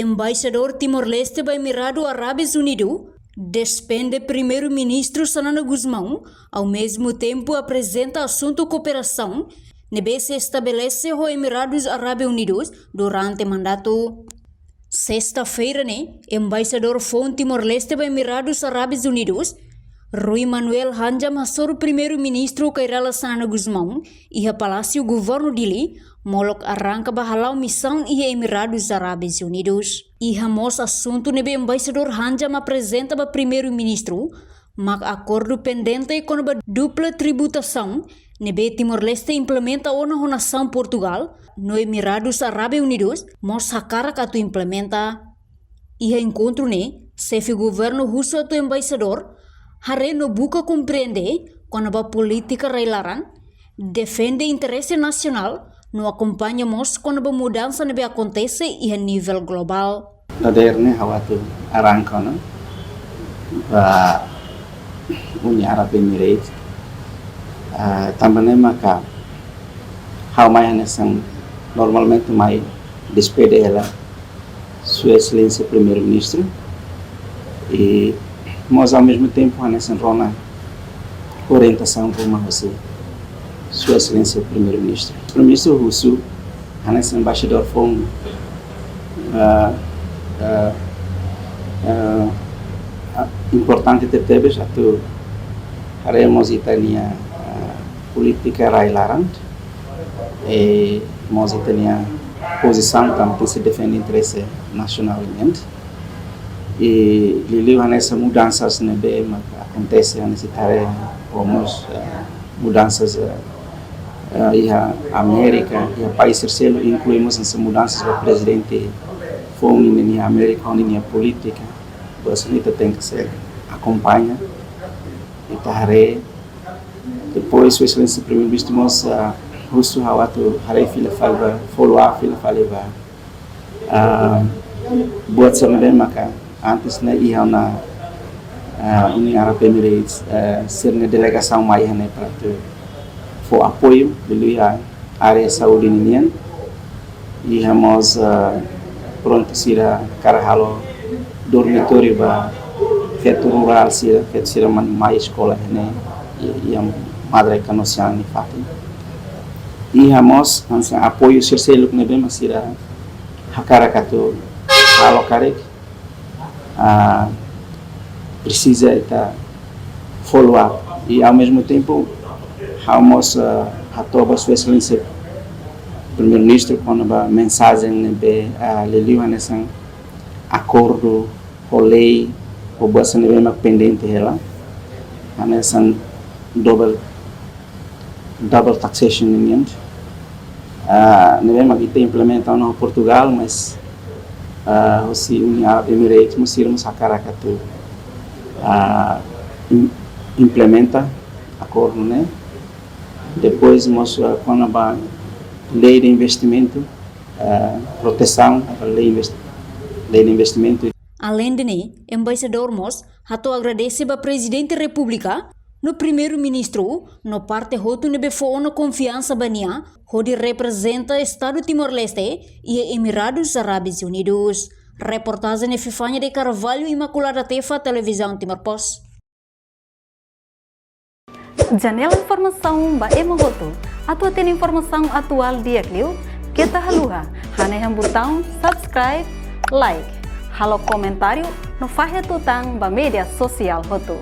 Embaixador Timor-Leste by Emirado Árabes Unidos despende primeiro-ministro Sanana Guzmão, ao mesmo tempo apresenta assunto cooperação, nebe se estabelece o Emirados Árabes Unidos durante mandato. Sexta-feira, embaixador Fon Timor-Leste by Emirados Árabes Unidos, Rui Manuel Hanjam Hassor primeiro-ministro Kairala Sanana Guzmão e a Palácio Governo dele molok arranca bahalau missão e Emirados Árabes Unidos. E hamos assunto nebe embaixador Hanjam apresenta para primeiro-ministro mak acordo pendente com a dupla tributação nebe Timor-Leste implementa a nação Portugal no Emirados Árabes Unidos mos hakara katu implementa. E encontro chefe governo russo atu embaixador hare no buka compreender quando a política reilaran defende interesse nacional no acompanhamos quando a mudança nebe acontece e a nível global. Daerahnya hawatu arangkana ba Uni Arab Emirates também maka mai são normalmente mai despede ela Sua Excelência Primeiro-Ministro e mas ao mesmo tempo nessa rona orientação por uma você Sua Excelência Primeiro-Ministro. O Primeiro-Ministro russo nessa embaixador foi importante ter já tu haremos Italia política railaran e nós Italia posição também se defende interesse nacionalmente e liliu nessa mudanças nebe acontece nessa tarefa vamos mudanças e a América e a país terceiro incluímos essas mudanças do presidente foi na América onde a política brasileira tem que ser acompanha e tare depois Sua Excelência Primeiro-Ministro nós russo hawatu hare fila falva follow up fila falva buat sebenarnya maka antes ia na Uni Arab Emirates ser na delegação mais para for apoio pela área saúde indiana e vamos pronto sira carahalo dormitório ba feito rural sira feito sira mais escola e a madre canociana fati e vamos apoio sirseilo que nebe masira hakarakato alokarek precisa estar follow up e ao mesmo tempo vamos atoba Sua Excelência Primeiro-Ministro com a mensagem nebe leliu nessa acordo ou lei ou boa nebe mak pendente ela nessa double taxation union nebe mak ite implementa no Portugal mas se Uni Arab Emirates musirmos hakarakatu implementa acordo depois mostra quando a lei de investimento proteção lei de investimento. Além de embaixador Mos hato agradece ba presidente República no primeiro-ministro no parte hotu nebe foona confiança bania hodi representa Estado Timor-Leste e Emirados Árabes Unidos. Reportagem Fifanya de Carvalho Imaculada Tefa Televisão Timor-Post. Janela informação ba emohoto atua tem informação atual dia kliu kita haluha haneham botão subscribe like halo comentário no fahe tutang ba media sosial hoto.